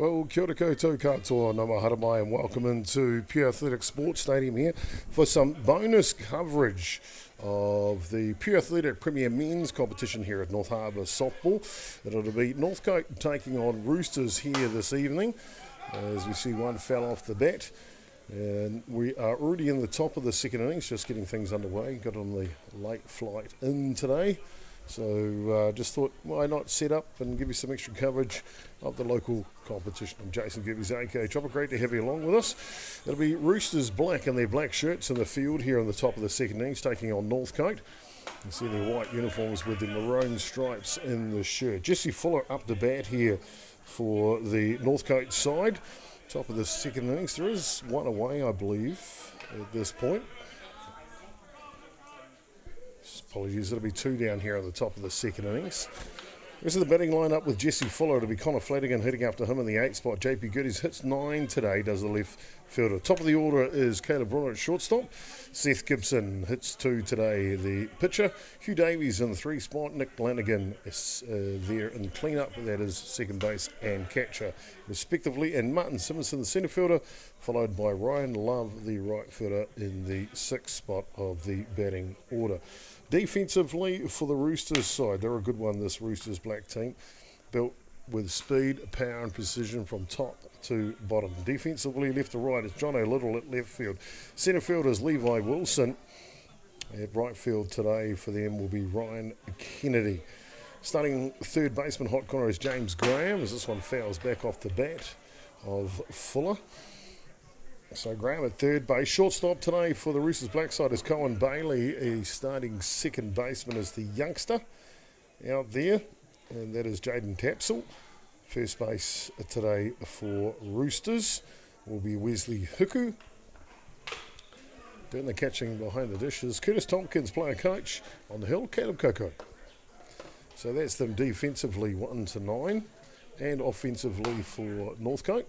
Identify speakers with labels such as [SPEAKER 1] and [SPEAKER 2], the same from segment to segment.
[SPEAKER 1] Well, kia ora koutou katoa, ngā mahara mai, and welcome into Pure Athletic Sports Stadium here for some bonus coverage of the Pure Athletic Premier Men's competition here at North Harbour softball. It'll be Northcote taking on Roosters here this evening, as we see one fell off the bat. And we are already in the top of the second innings, just getting things underway. Got on the late flight in today. So just thought, why not set up and give you some extra coverage of the local competition. I'm Jason Gerbes, aka Chopper. Great to have you along with us. It'll be Roosters black in their black shirts in the field here on the top of the second innings, taking on Northcote. You can see their white uniforms with the maroon stripes in the shirt. Jesse Fuller up to bat here for the Northcote side. Top of the second innings. There is one away, I believe, at this point. Apologies, it'll be two down here at the top of the second innings. This is the batting lineup with Jesse Fuller. It'll be Connor Flanagan hitting after him in the 8th spot. JP Goodies hits 9 today, does the left fielder. Top of the order is Caleb Brunner at shortstop. Seth Gibson hits 2 today, the pitcher. Hugh Davies in the 3 spot. Nick Lanigan is there in clean-up. That is second base and catcher, respectively. And Martin Simmons in the centre fielder, followed by Ryan Love, the right fielder, in the 6th spot of the batting order. Defensively for the Roosters side, they're a good one, this Roosters black team, built with speed, power and precision from top to bottom. Defensively, left to right, is John O'Little at left field. Centre field is Levi Wilson. At right field today for them will be Ryan Kennedy. Starting third baseman, hot corner, is James Graham, as this one fouls back off the bat of Fuller. So Graham at third base. Shortstop today for the Roosters black side is Cohen Bailey. He's starting second baseman as the youngster out there, and that is Jaden Tapsell. First base today for Roosters will be Wesley Huku. Doing the catching behind the dishes, Curtis Tompkins, player coach. On the hill, Caleb Coco. So that's them defensively 1 to 9, and offensively for Northcote.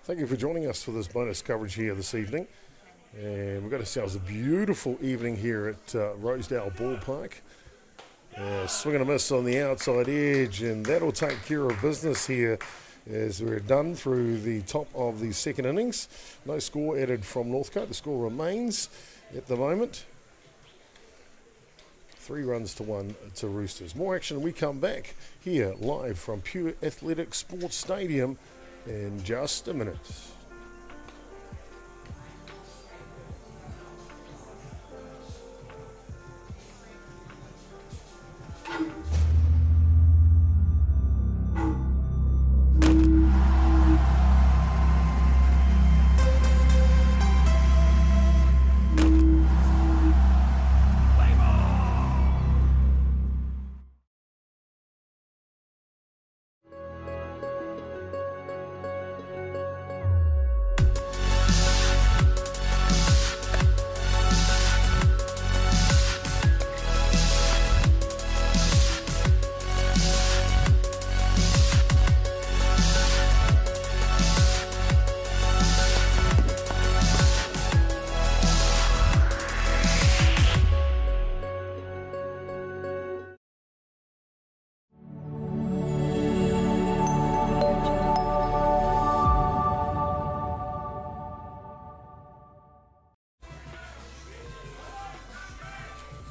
[SPEAKER 1] Thank you for joining us for this bonus coverage here this evening. And we've got ourselves a beautiful evening here at Rosedale Ballpark. Swing and a miss on the outside edge, and that'll take care of business here as we're done through the top of the second innings. No score added from Northcote. The score remains at the moment 3 runs to 1 to Roosters. More action when we come back here live from Pure Athletic Sports Stadium in just a minute.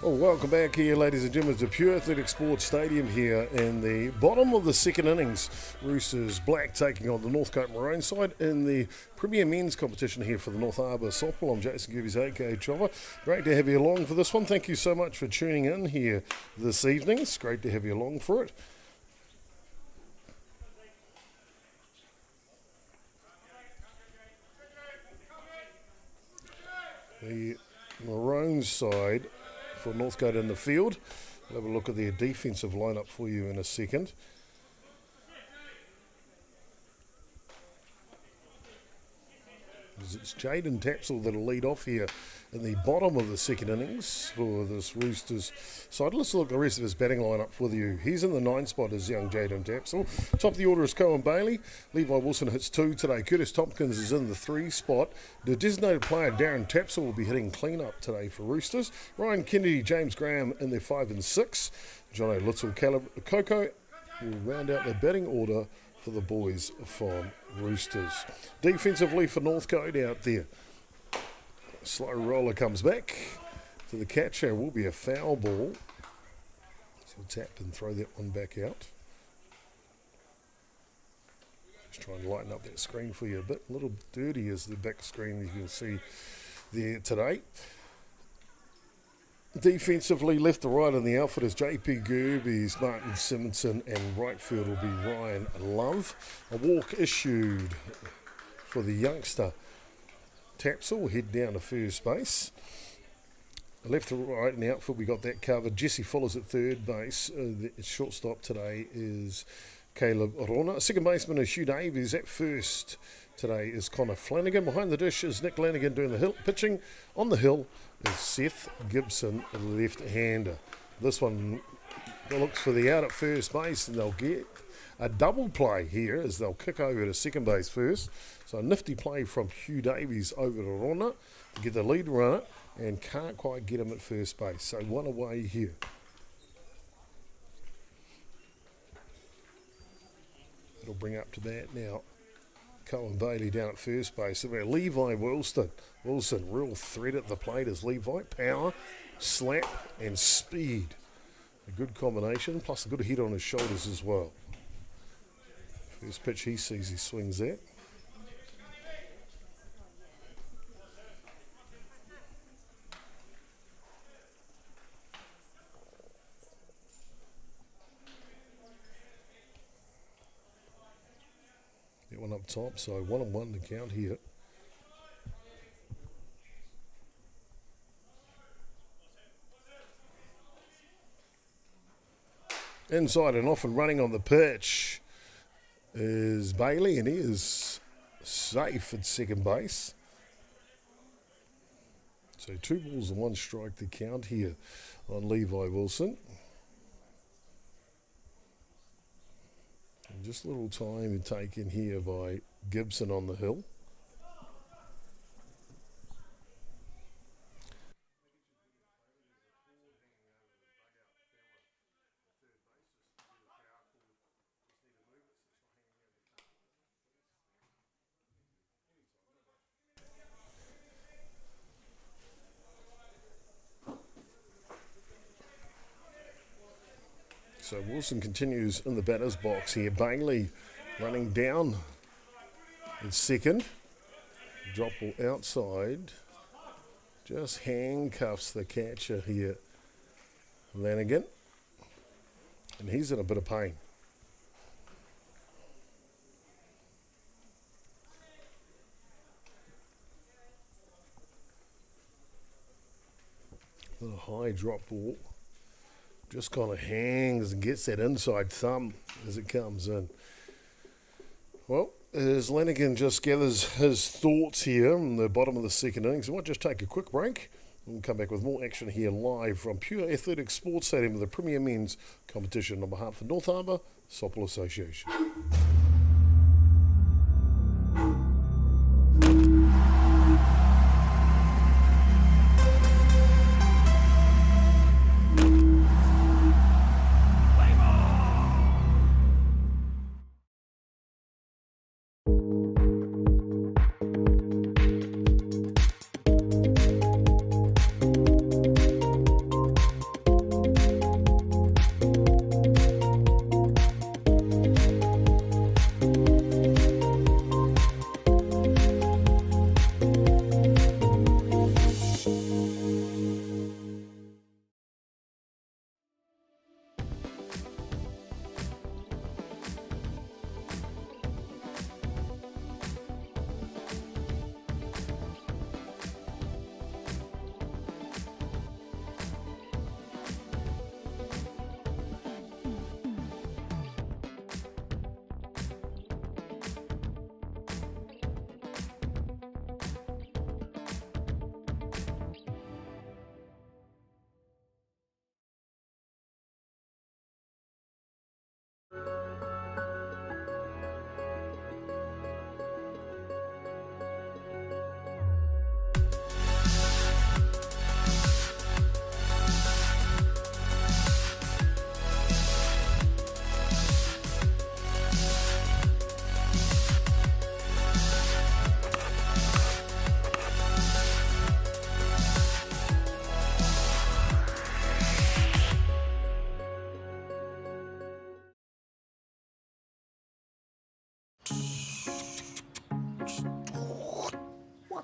[SPEAKER 1] Well, welcome back here, ladies and gentlemen, to Pure Athletic Sports Stadium here in the bottom of the second innings. Roosters black taking on the Northcote Maroon side in the Premier Men's competition here for the North Harbour softball. I'm Jason Gerbes, aka Chopper. Great to have you along for this one. Thank you so much for tuning in here this evening. It's great to have you along for it. The Maroon side for Northcote in the field. We'll have a look at their defensive lineup for you in a second. It's Jaden Tapsell that'll lead off here in the bottom of the second innings for this Roosters side. Let's look at the rest of his batting lineup with you. He's in the 9 spot as young Jaden Tapsell. Top of the order is Cohen Bailey. Levi Wilson hits 2 today. Curtis Tompkins is in the 3 spot. The designated player Darren Tapsell will be hitting clean-up today for Roosters. Ryan Kennedy, James Graham in their 5 and 6. John Little, Caleb Coco will round out the batting order for the boys from Roosters. Defensively for Northcote out there. Slow roller comes back to the catcher. Will be a foul ball. So we'll tap and throw that one back out. Just trying to lighten up that screen for you a bit. A little dirty is the back screen you can see there today. Defensively, left to right in the outfit is JP Gerbes, Martin Simonson, and right field will be Ryan Love. A walk issued for the youngster Tapsell will head down to first base. Left to right in the outfield, we got that covered. Jesse Fuller's at third base. The shortstop today is Caleb Rona. Second baseman is Hugh Davies. At first today is Connor Flanagan. Behind the dish is Nick Lanigan doing the hill. Pitching on the hill is Seth Gibson, a left-hander. This one looks for the out at first base, and they'll get a double play here as they'll kick over to second base first. So a nifty play from Hugh Davies over to Rona to get the lead runner, and can't quite get him at first base. So one away here. It'll bring up to bat now. Cohen Bailey down at first base. Levi Wilson, real threat at the plate is Levi. Power, slap, and speed. A good combination, plus a good hit on his shoulders as well. First pitch he sees, he swings that. That one up top, so 1-1 to count here. Inside and off and running on the pitch is Bailey, and he is safe at second base. So 2 balls and 1 strike to count here on Levi Wilson. And just a little time taken here by Gibson on the hill. So Wilson continues in the batter's box here. Bailey running down in second. Drop ball outside. Just handcuffs the catcher here, Lanigan. And he's in a bit of pain. A high drop ball. Just kind of hangs and gets that inside thumb as it comes in. Well, as Lanigan just gathers his thoughts here in the bottom of the second innings, we might just take a quick break. We'll come back with more action here live from Pure Athletic Sports Stadium of the Premier Men's Competition on behalf of North Harbour Softball Association.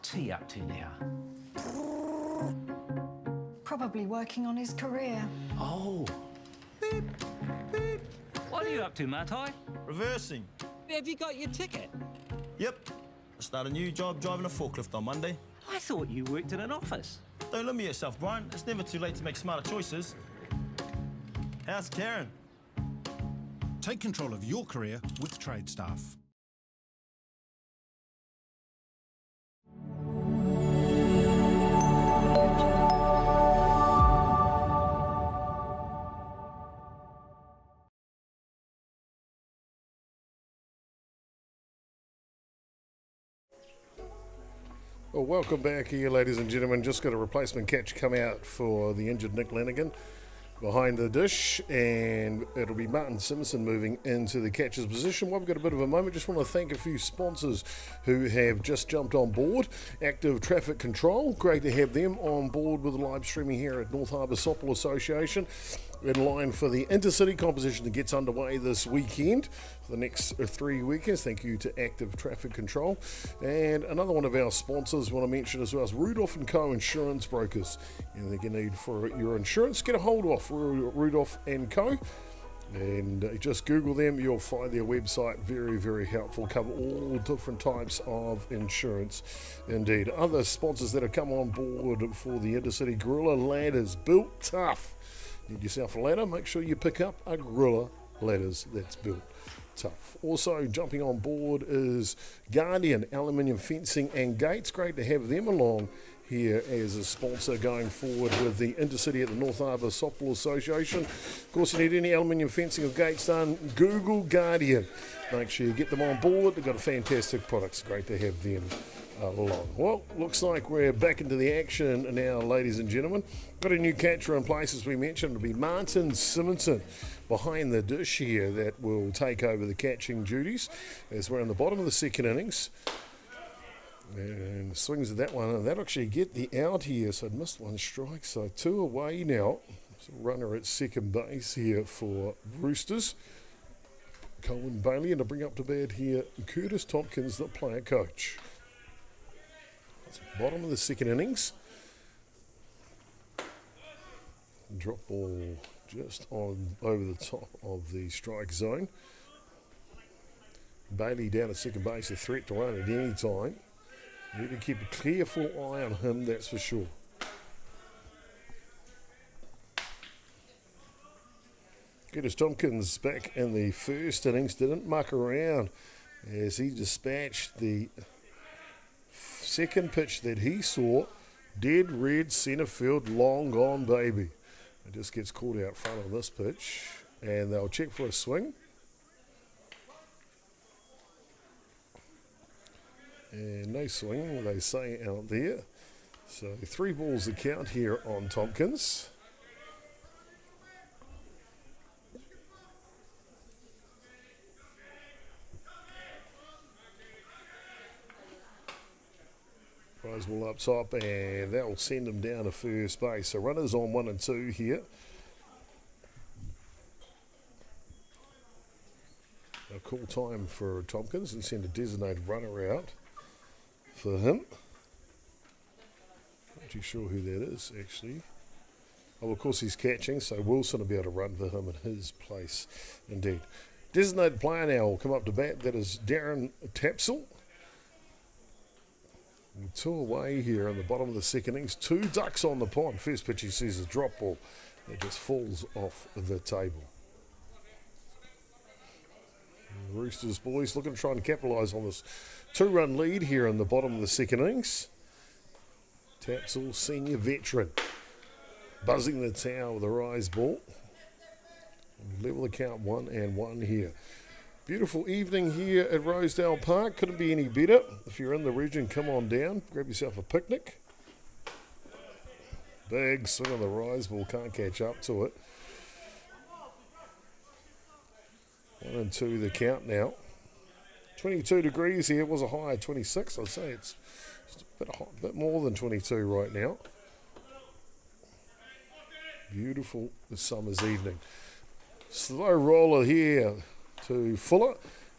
[SPEAKER 2] What's he up to now?
[SPEAKER 3] Probably working on his career.
[SPEAKER 2] Oh. What are you up to, Matai?
[SPEAKER 4] Reversing.
[SPEAKER 2] Have you got your ticket?
[SPEAKER 4] Yep. I start a new job driving a forklift on Monday.
[SPEAKER 2] I thought you worked in an office.
[SPEAKER 4] Don't limit yourself, Brian. It's never too late to make smarter choices. How's Karen?
[SPEAKER 5] Take control of your career with Trade Staff.
[SPEAKER 1] Well, welcome back here, ladies and gentlemen. Just got a replacement catch come out for the injured Nick Lanigan behind the dish, and it'll be Martin Simpson moving into the catcher's position. While we've got a bit of a moment, just want to thank a few sponsors who have just jumped on board. Active Traffic Control, great to have them on board with the live streaming here at North Harbour Softball Association, in line for the intercity competition that gets underway this weekend for the next 3 weekends. Thank you to Active Traffic Control. And another one of our sponsors I want to mention as well is Rudolph & Co. Insurance Brokers. Anything you need for your insurance, get a hold of Rudolph & Co. And just Google them, you'll find their website very, very helpful. Cover all different types of insurance indeed. Other sponsors that have come on board for the intercity: Gorilla Ladders, built tough. Need yourself a ladder, make sure you pick up a Gorilla Ladders that's built tough. Also jumping on board is Guardian Aluminium Fencing and Gates. Great to have them along here as a sponsor going forward with the intercity at the North Harbour Softball Association. Of course, you need any aluminium fencing or gates done, Google Guardian. Make sure you get them on board. They've got a fantastic products. Great to have them along. Well, looks like we're back into the action now, ladies and gentlemen. Got a new catcher in place, as we mentioned. It'll be Martin Simpson behind the dish here that will take over the catching duties as we're in the bottom of the second innings. And swings at that one, and that'll actually get the out here. So missed one strike, so 2 away now. So runner at second base here for Roosters. Colin Bailey, and to bring up to bat here, Curtis Tompkins, the player coach. Bottom of the second innings. Drop ball just on over the top of the strike zone. Bailey down at second base, a threat to run at any time. Need to keep a careful eye on him, that's for sure. Curtis Tompkins back in the first innings, didn't muck around as he dispatched the second pitch that he saw, dead red centre field, long gone baby. It just gets caught out front on this pitch, and they'll check for a swing. And no swing, they say out there. So 3 balls to count here on Tompkins. Prize ball up top, and that will send him down to first base. So runners on 1 and 2 here. A cool time for Tompkins, and send a designated runner out for him. Not too sure who that is, actually. Oh, of course he's catching, so Wilson will be able to run for him in his place, indeed. Designated player now will come up to bat. That is Darren Tapsell. 2 away here in the bottom of the second innings. 2 ducks on the pond. First pitch he sees a drop ball. It just falls off the table. Roosters boys looking to try and capitalise on this 2-run lead here in the bottom of the second innings. Tapsell, senior veteran, buzzing the tower with a rise ball. Level the count 1-1 here. Beautiful evening here at Rosedale Park. Couldn't be any better. If you're in the region, come on down. Grab yourself a picnic. Big swing on the rise ball. Can't catch up to it. 1-2 the count now. 22 degrees here. It was a high of 26. I'd say it's a bit hot, a bit more than 22 right now. Beautiful summer's evening. Slow roller here to Fuller,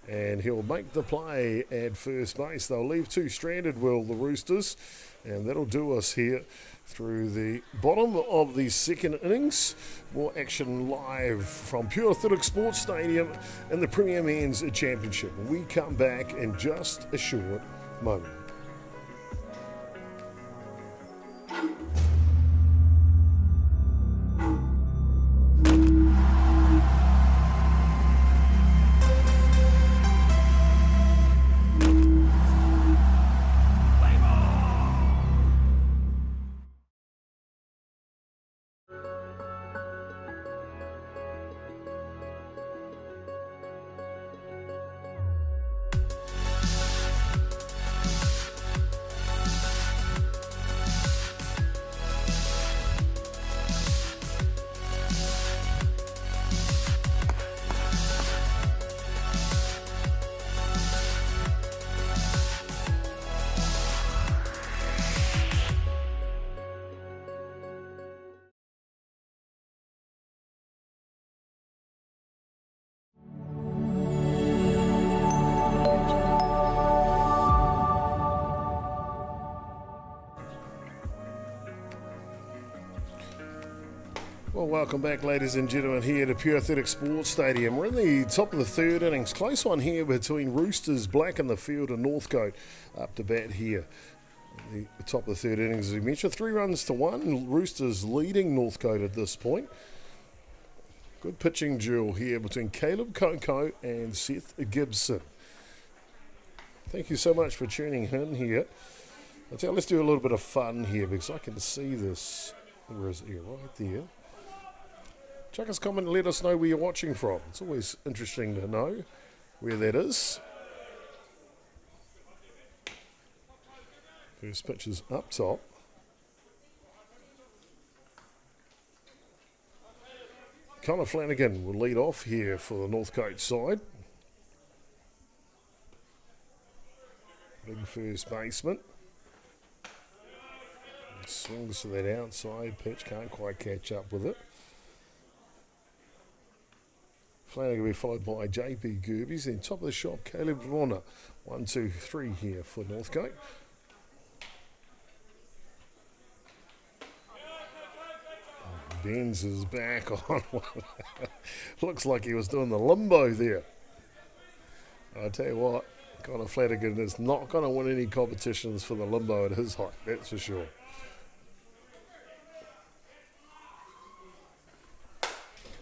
[SPEAKER 1] and he'll make the play at first base. They'll leave two stranded, will the Roosters, and that'll do us here through the bottom of the second innings. More action live from Pure Athletic Sports Stadium in the Premier Men's Championship. We come back in just a short moment. Well, welcome back, ladies and gentlemen, here to Pure Athletic Sports Stadium. We're in the top of the third innings. Close one here between Roosters, Black in the field, and Northcote up to bat here. The top of the third innings, as we mentioned, 3-1. Roosters leading Northcote at this point. Good pitching duel here between Caleb Coco and Seth Gibson. Thank you so much for tuning in here. Let's do a little bit of fun here because I can see this. Where is it here? Right there. Chuck us a comment and let us know where you're watching from. It's always interesting to know where that is. First pitch is up top. Connor Flanagan will lead off here for the Northcote side. Big first baseman. Swings to that outside pitch, can't quite catch up with it. Flanagan will be followed by JP Gerbes. Then top of the shop, Caleb Rona. 1, 2, 3 here for Northcote. Benz is back on one. Looks like he was doing the limbo there. I tell you what, Connor Flanagan is not going to win any competitions for the limbo at his height, that's for sure.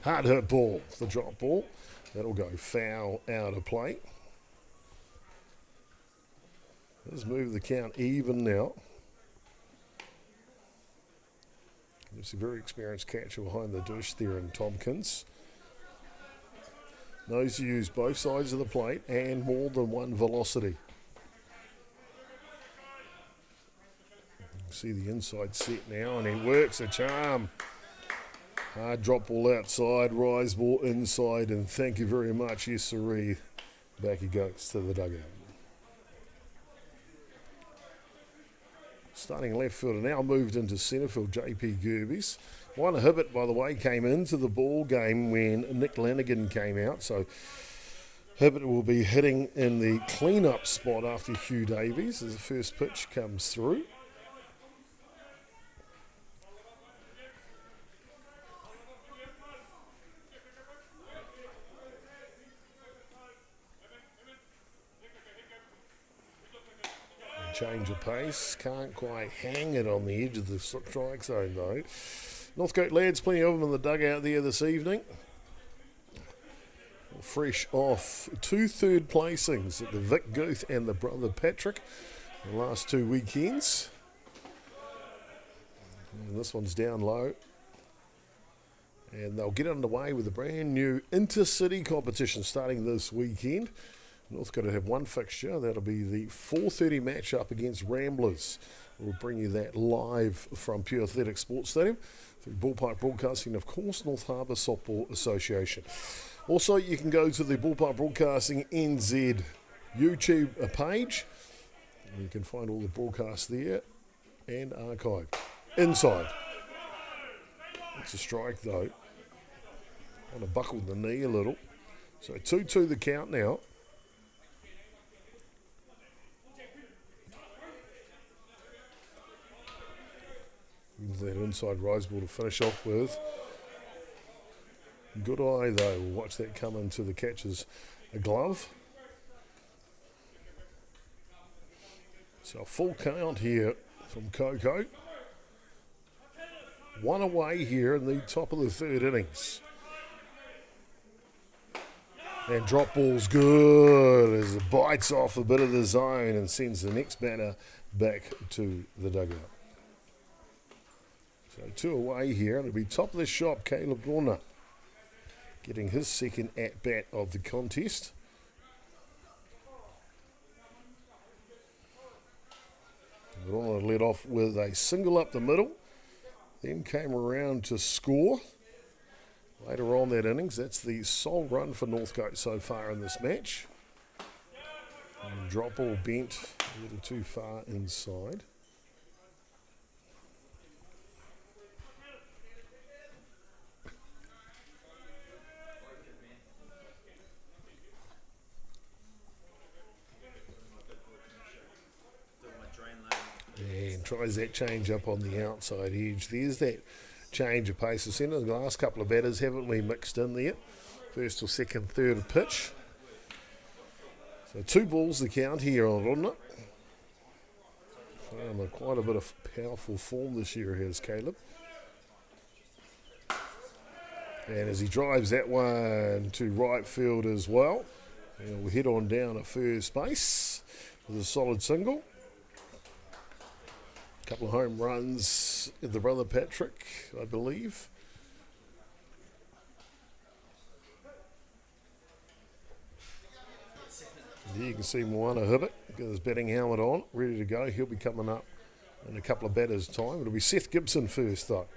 [SPEAKER 1] Hard hit ball, it's the drop ball. That'll go foul out of play. Let's move the count even now. There's a very experienced catcher behind the dish there in Tompkins. Knows to use both sides of the plate and more than one velocity. You can see the inside set now and he works a charm. Hard drop ball outside, rise ball inside, and thank you very much, yes sirree. Back he goes to the dugout. Starting left fielder now moved into centre field, JP Gerbes. One Hibbert, by the way, came into the ball game when Nick Lanigan came out, so Hibbert will be hitting in the clean-up spot after Hugh Davies as the first pitch comes through. Change of pace, can't quite hang it on the edge of the strike zone though. Northcote lads, plenty of them in the dugout there this evening. Fresh off 2 third placings at the Vic Guth and the brother Patrick the last 2 weekends. And this one's down low. And they'll get underway with a brand new intercity competition starting this weekend. Northcote have one fixture, that'll be the 4:30 matchup against Ramblers. We'll bring you that live from Pure Athletic Sports Stadium through Ballpark Broadcasting, of course, North Harbour Softball Association. Also, you can go to the Ballpark Broadcasting NZ YouTube page. You can find all the broadcasts there and archive. Inside. It's a strike though. Want to buckle the knee a little. So 2-2 the count now. inside rise ball to finish off with. Good eye though. We'll watch that come into the catcher's glove. So a full count here from Coco. One away here in the top of the third innings. And drop ball's good as it bites off a bit of the zone and sends the next batter back to the dugout. So 2 away here, and it'll be top of the shop, Caleb Lorna, getting his second at-bat of the contest. Lorna led off with a single up the middle, then came around to score. Later on that innings, that's the sole run for Northcote so far in this match. And drop ball bent a little too far inside. And tries that change up on the outside edge. There's that change of pace of centre. The last couple of batters haven't we mixed in there. First or second, third pitch. So 2 balls the count here on Ronna. Quite a bit of powerful form this year has Caleb. And as he drives that one to right field as well, and we'll head on down at first base with a solid single. Couple of home runs in the brother Patrick, I believe. There you can see Moana Hibbert, got his batting helmet on, ready to go. He'll be coming up in a couple of batters' time. It'll be Seth Gibson first, though.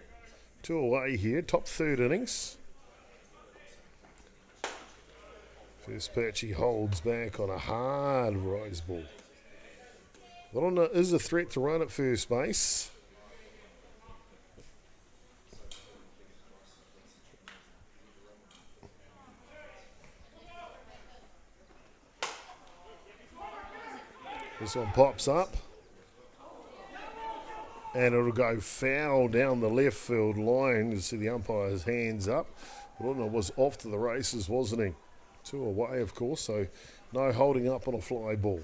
[SPEAKER 1] 2 away here, top third innings. First pitch, he holds back on a hard rise ball. Lorna is a threat to run at first base. This one pops up. And it'll go foul down the left field line. You see the umpire's hands up. Lorna was off to the races, wasn't he? 2 away, of course, so no holding up on a fly ball.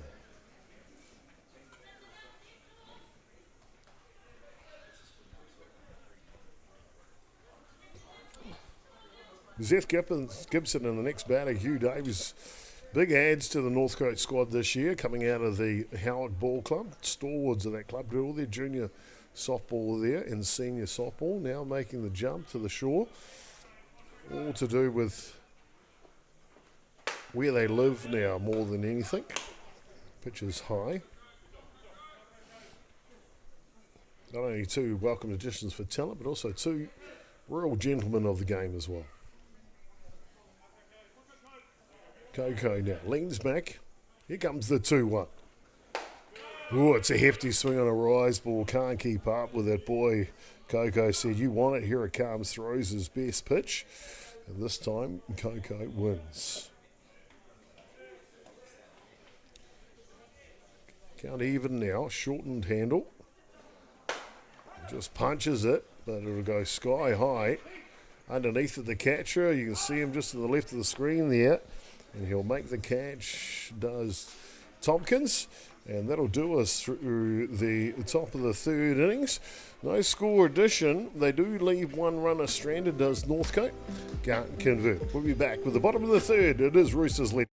[SPEAKER 1] Seth Gibson and the next batter, Hugh Davies. Big adds to the Northcote squad this year, coming out of the Howard Ball Club. Stalwarts of that club, did all their junior softball there and senior softball, now making the jump to the shore. All to do with where they live now more than anything. Pitch is high. Not only 2 welcome additions for talent, but also 2 real gentlemen of the game as well. Coco now leans back. Here comes the 2-1. Oh, it's a hefty swing on a rise ball. Can't keep up with it. Boy, Coco said, you want it. Here it comes. Throws his best pitch. And this time, Coco wins. Count even now. Shortened handle. Just punches it, but it'll go sky high. Underneath of the catcher, you can see him just to the left of the screen there. And he'll make the catch, does Tompkins. And that'll do us through the top of the third innings. No score addition. They do leave 1 runner stranded, does Northcote. Can't convert. We'll be back with the bottom of the third. It is Roosters lead.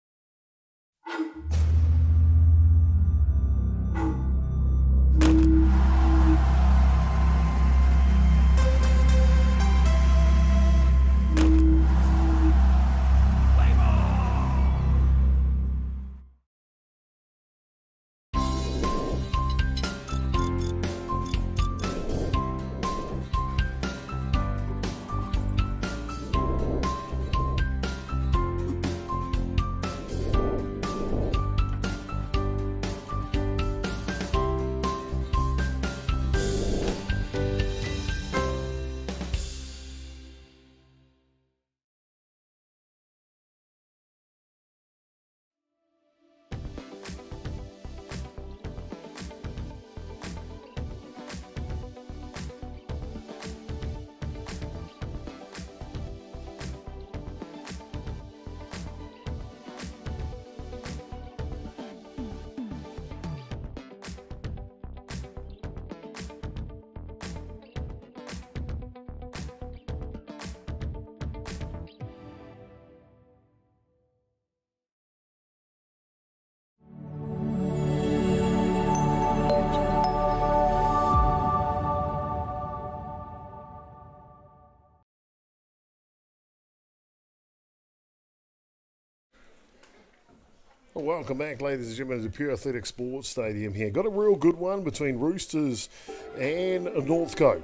[SPEAKER 1] Well, welcome back, ladies and gentlemen, to the Pure Athletic Sports Stadium here. Got a real good one between Roosters and Northcote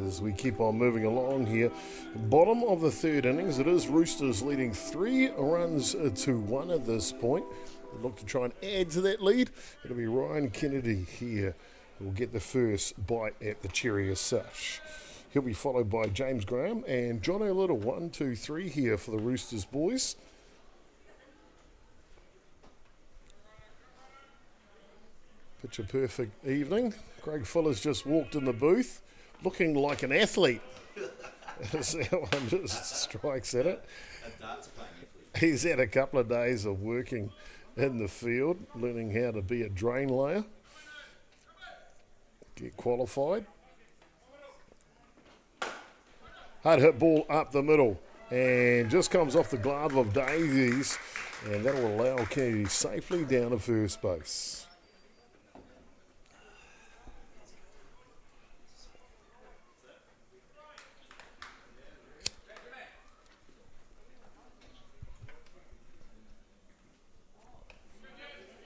[SPEAKER 1] as we keep on moving along here. Bottom of the third innings, it is Roosters leading 3 runs to 1 at this point. They look to try and add to that lead. It'll be Ryan Kennedy here who will get the first bite at the cherry as such. He'll be followed by James Graham and John O'Little. 1, 2, 3 here for the Roosters boys. Picture perfect evening. Craig Fuller's just walked in the booth looking like an athlete. As that one just strikes at it. He's had a couple of days of working in the field, learning how to be a drain layer, get qualified. Hard hit ball up the middle and just comes off the glove of Davies, and that will allow Kennedy safely down to first base.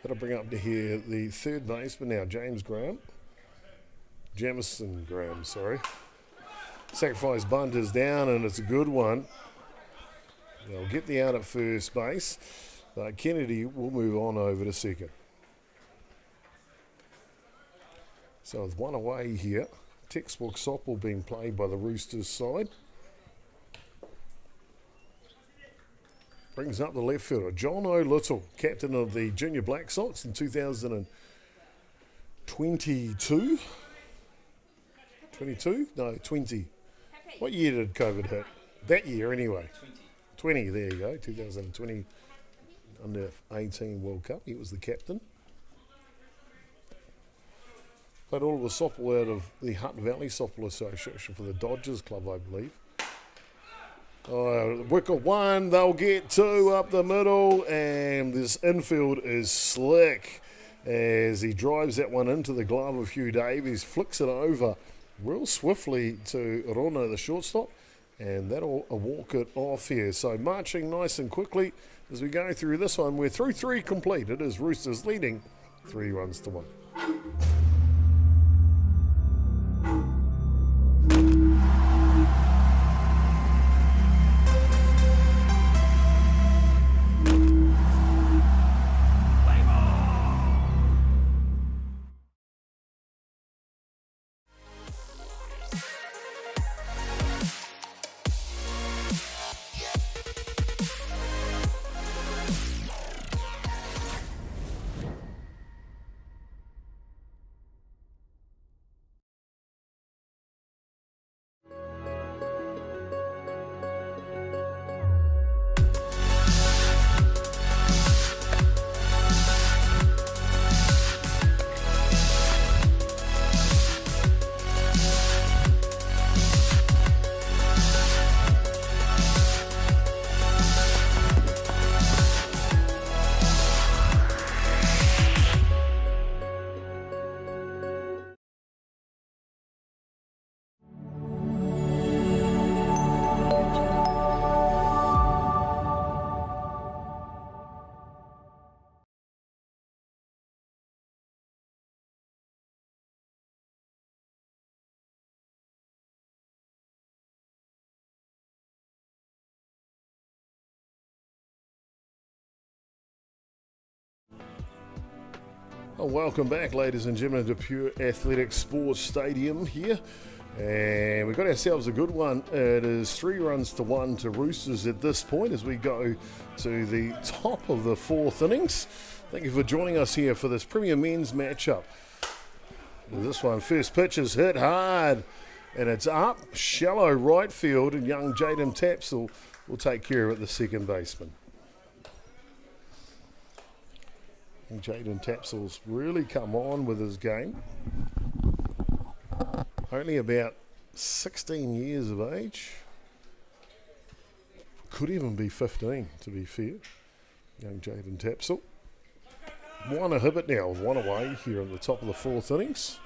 [SPEAKER 1] That'll bring up to here the third baseman now, Jamison Graham, sorry. Sacrifice bunt is down and it's a good one. They'll get the out at first base, but Kennedy will move on over to second. So with one away here, textbook softball being played by the Roosters side. Brings up the left fielder, John O'Little, captain of the Junior Black Sox in 2022. 22? No, 20. What year did COVID hit? That year, anyway. 20, there you go. 2020 under 18 World Cup. He was the captain. Played all of the softball out of the Hutt Valley Softball Association for the Dodgers Club, I believe. Wicket 1, they'll get 2 up the middle, and this infield is slick as he drives that one into the glove of Hugh Davies, flicks it over real swiftly to Rona, the shortstop, and that'll walk it off here. So marching nice and quickly as we go through this one. We're through 3 complete. It is Roosters leading 3 runs to 1. Well, welcome back, ladies and gentlemen, to Pure Athletic Sports Stadium here. And we've got ourselves a good one. It is 3 runs to 1 to Roosters at this point as we go to the top of the 4th innings. Thank you for joining us here for this Premier Men's matchup. This one, first pitch is hit hard and it's up, shallow right field, and young Jaden Tapsell will take care of it, the second baseman. And Jaden Tapsell's really come on with his game. Only about 16 years of age. Could even be 15, to be fair. Young Jaden Tapsell. One a hit now, 1 away here at the top of the 4th innings.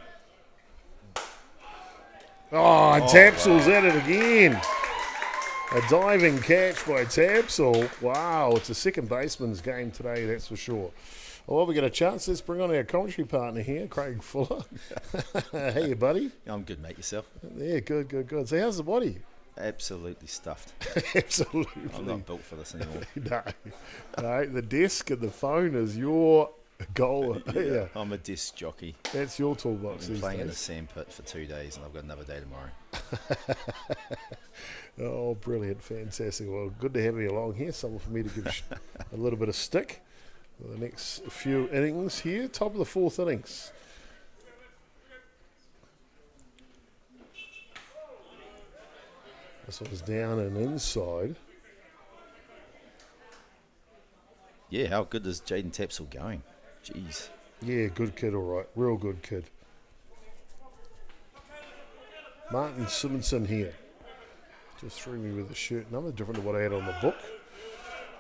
[SPEAKER 1] Oh, and Tapsell's at it again. A diving catch by Tapsall. Wow, it's a second baseman's game today, that's for sure. Well, we get a chance. Let's bring on our commentary partner here, Craig Fuller. Hey, buddy.
[SPEAKER 6] I'm good, mate. Yourself?
[SPEAKER 1] Yeah, good. So how's the body?
[SPEAKER 6] Absolutely stuffed.
[SPEAKER 1] Absolutely.
[SPEAKER 6] I'm not built for this anymore.
[SPEAKER 1] No, the desk and the phone is your goal. Yeah.
[SPEAKER 6] I'm a disc jockey.
[SPEAKER 1] That's your toolbox.
[SPEAKER 6] I've been
[SPEAKER 1] these
[SPEAKER 6] playing in
[SPEAKER 1] days.
[SPEAKER 6] the sandpit for 2 days, and I've got another day tomorrow.
[SPEAKER 1] Oh, brilliant. Fantastic. Well, good to have you along here. Someone for me to give a little bit of stick for the next few innings here. Top of the fourth innings. This one's down and inside.
[SPEAKER 6] Yeah, how good is Jaden Tapsell going? Jeez.
[SPEAKER 1] Yeah, good kid, all right. Real good kid. Martin Simonson here. Just threw me with a shirt number, different to what I had on the book.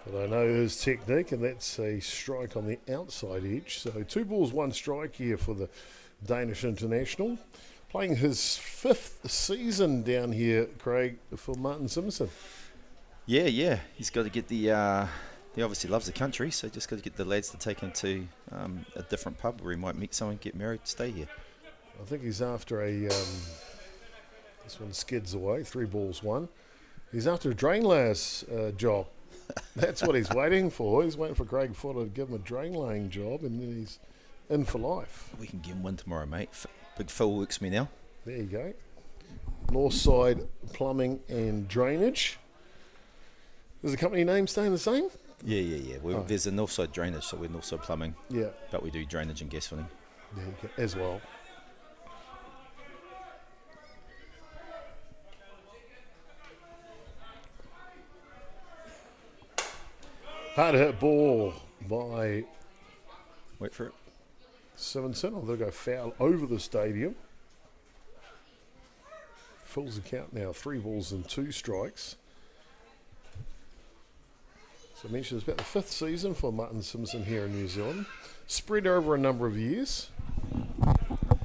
[SPEAKER 1] But I know his technique, and that's a strike on the outside edge. So 2 balls, 1 strike here for the Danish international. Playing his 5th season down here, Craig, for Martin Simonson.
[SPEAKER 6] Yeah. He's got to get the... he obviously loves the country, so just got to get the lads to take him to a different pub where he might meet someone, get married, stay here.
[SPEAKER 1] I think he's after a... this one skids away, 3 balls, 1. He's after a drain layer's job. That's what he's waiting for. He's waiting for Craig Fuller to give him a drain laying job, and then he's in for life.
[SPEAKER 6] We can give him one tomorrow, mate. Big Phil works me now.
[SPEAKER 1] There you go. Northside Plumbing and Drainage. Is the company name staying the same?
[SPEAKER 6] Yeah. There's a Northside Drainage, so we're Northside Plumbing.
[SPEAKER 1] Yeah.
[SPEAKER 6] But we do drainage and gas filling.
[SPEAKER 1] There you go, as well. Hard hit ball by
[SPEAKER 6] Wait for it.
[SPEAKER 1] Simonson. They'll go foul over the stadium. Fills the count now, 3 balls and 2 strikes. So I mentioned it's about the 5th season for Martin Simpson here in New Zealand. Spread over a number of years.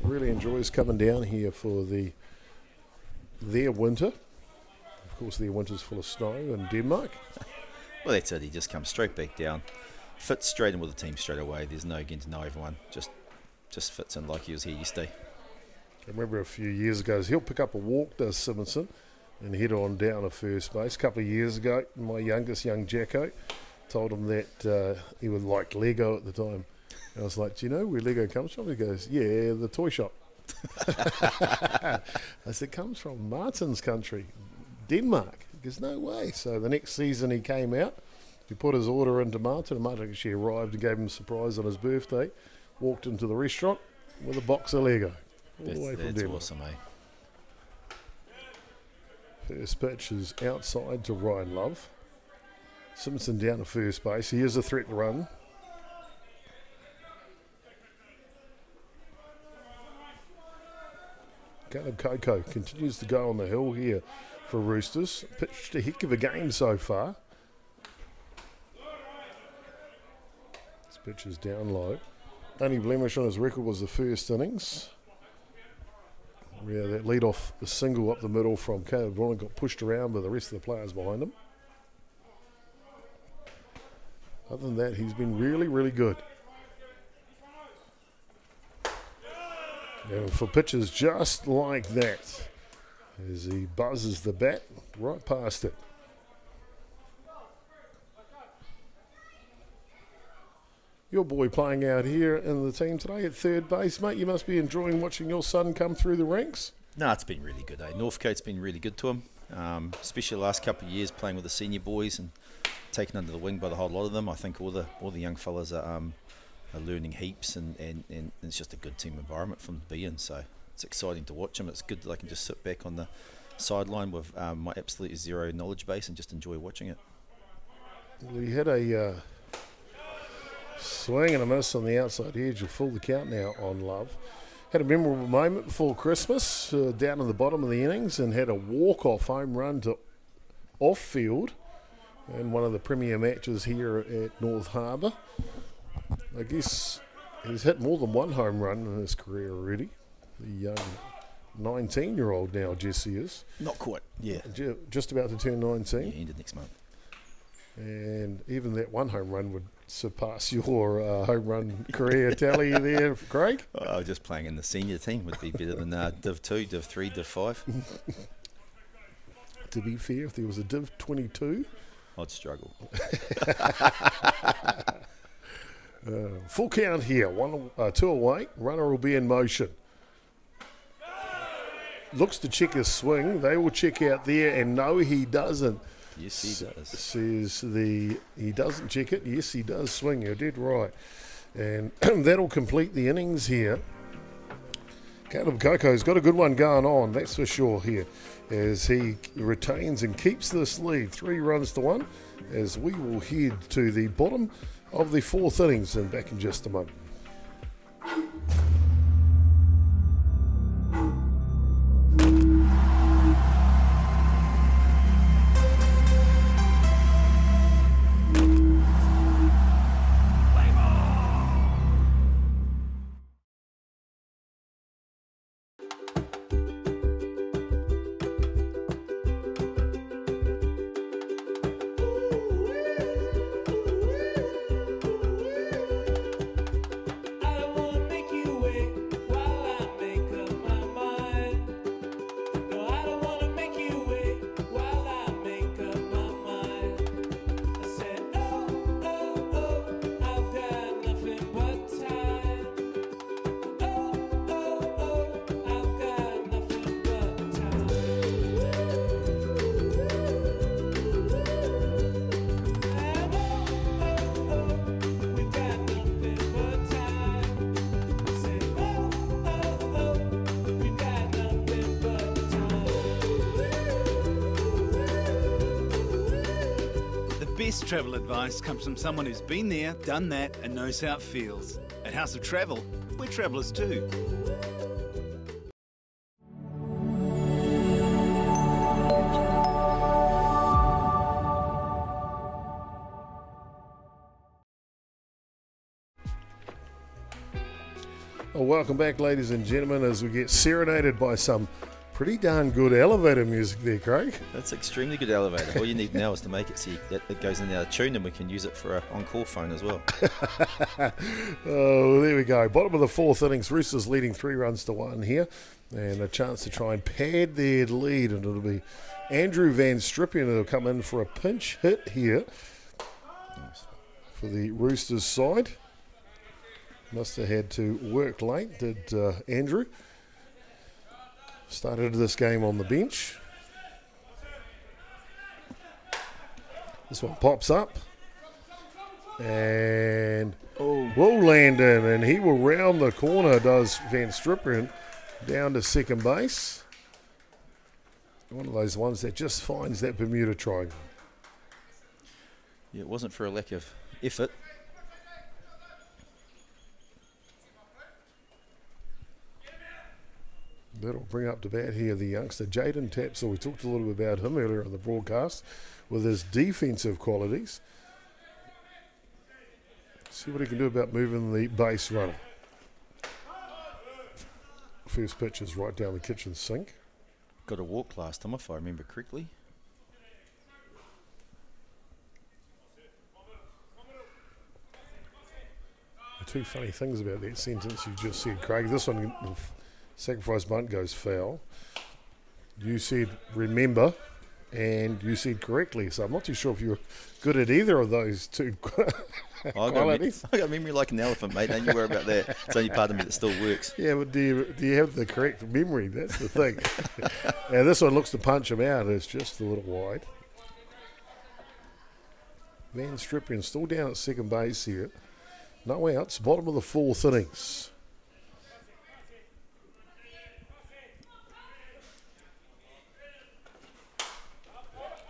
[SPEAKER 1] Really enjoys coming down here for their winter. Of course, their winter's full of snow in Denmark.
[SPEAKER 6] Well, that's it. He just comes straight back down, fits straight in with the team straight away. There's no getting to know everyone. Just fits in like he was here yesterday.
[SPEAKER 1] I remember a few years ago, he'll pick up a walk, does Simonson, and head on down to first base. A couple of years ago, my youngest, young Jacko, told him that he would like Lego at the time. And I was like, do you know where Lego comes from? He goes, yeah, the toy shop. I said, it comes from Martin's country, Denmark. He goes, no way. So the next season he came out, he put his order into Martin, and Martin actually arrived and gave him a surprise on his birthday, walked into the restaurant with a box of Lego. All the way from
[SPEAKER 6] That's
[SPEAKER 1] Denmark.
[SPEAKER 6] awesome, eh?
[SPEAKER 1] First pitch is outside to Ryan Love. Simpson down to first base. He is a threat to run. Caleb Coco continues to go on the hill here for Roosters. Pitched a heck of a game so far. This pitch is down low. Only blemish on his record was the first innings. Yeah, that lead off the single up the middle from Caleb Braun got pushed around by the rest of the players behind him. Other than that, he's been really, really good. And for pitches just like that, as he buzzes the bat right past it. Your boy playing out here in the team today at third base, mate. You must be enjoying watching your son come through the ranks.
[SPEAKER 6] No, it's been really good, eh? Northcote's been really good to him, especially the last couple of years playing with the senior boys and taken under the wing by the whole lot of them. I think all the young fellas are learning heaps, and it's just a good team environment for them to be in. So it's exciting to watch them. It's good that I can just sit back on the sideline with my absolutely zero knowledge base and just enjoy watching it.
[SPEAKER 1] We had a swing and a miss on the outside edge. We'll full the count now on Love. Had a memorable moment before Christmas down in the bottom of the innings and had a walk-off home run to off-field in one of the premier matches here at North Harbour. I guess he's hit more than one home run in his career already, the young 19-year-old now, Jesse is.
[SPEAKER 6] Not quite. Yeah.
[SPEAKER 1] Just about to turn 19.
[SPEAKER 6] Yeah, ended next month.
[SPEAKER 1] And even that one home run would surpass your home run career tally there, Craig.
[SPEAKER 6] Oh, just playing in the senior team would be better than Div 2, Div 3, Div 5.
[SPEAKER 1] To be fair, if there was a Div 22,
[SPEAKER 6] I'd struggle.
[SPEAKER 1] full count here, 2 away, runner will be in motion. Looks to check his swing, they will check out there, and no, he doesn't.
[SPEAKER 6] Yes, he does.
[SPEAKER 1] Says he doesn't check it. Yes, he does swing. You're dead right. And that'll complete the innings here. Caleb Coco's got a good one going on, that's for sure here, as he retains and keeps this lead, 3 runs to 1, as we will head to the bottom of the 4th innings and back in just a moment.
[SPEAKER 7] Best travel advice comes from someone who's been there, done that, and knows how it feels. At House of Travel, we're travellers too.
[SPEAKER 1] Well, welcome back, ladies and gentlemen, as we get serenaded by some pretty darn good elevator music there, Craig.
[SPEAKER 6] That's extremely good elevator. All you need now is to make it so that it goes in out of tune, and we can use it for an on-call phone as well.
[SPEAKER 1] Oh, there we go. Bottom of the 4th innings, Roosters leading 3 runs to 1 here, and a chance to try and pad their lead, and it'll be Andrew Van Stripian who'll come in for a pinch hit here for the Roosters side. Must have had to work late, did Andrew. Started this game on the bench. This one pops up. And will land in. And he will round the corner, does Van Stripian, down to second base. One of those ones that just finds that Bermuda Triangle.
[SPEAKER 6] Yeah, it wasn't for a lack of effort.
[SPEAKER 1] That'll bring up to bat here the youngster Jaden Tapsell. We talked a little bit about him earlier on the broadcast with his defensive qualities. See what he can do about moving the base runner. First pitch is right down the kitchen sink.
[SPEAKER 6] Got a walk last time, if I remember correctly.
[SPEAKER 1] The 2 funny things about that sentence you just said, Craig. This one, sacrifice bunt goes foul. You said remember, and you said correctly. So I'm not too sure if you're good at either of those 2 qualities.
[SPEAKER 6] I got memory like an elephant, mate. Don't you worry about that. It's only part of me that still works.
[SPEAKER 1] Yeah, but do you have the correct memory? That's the thing. And this one looks to punch him out. It's just a little wide. Van Stripian still down at second base here. No outs. Bottom of the 4th innings.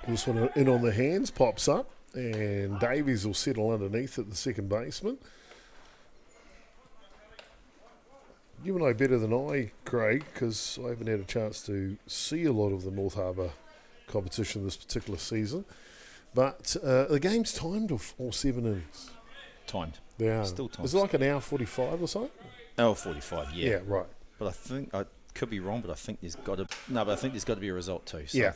[SPEAKER 1] This one in on the hands, pops up, and Davies will settle underneath at the second baseman. You know better than I, Craig, because I haven't had a chance to see a lot of the North Harbour competition this particular season. But the game's timed all 7 innings.
[SPEAKER 6] Timed.
[SPEAKER 1] They are.
[SPEAKER 6] Still timed.
[SPEAKER 1] Is it like an hour 45 or something?
[SPEAKER 6] Hour 45, yeah.
[SPEAKER 1] Yeah, right.
[SPEAKER 6] But I think, could be wrong, but I think there's got to be a result too. So
[SPEAKER 1] Yeah,
[SPEAKER 6] I think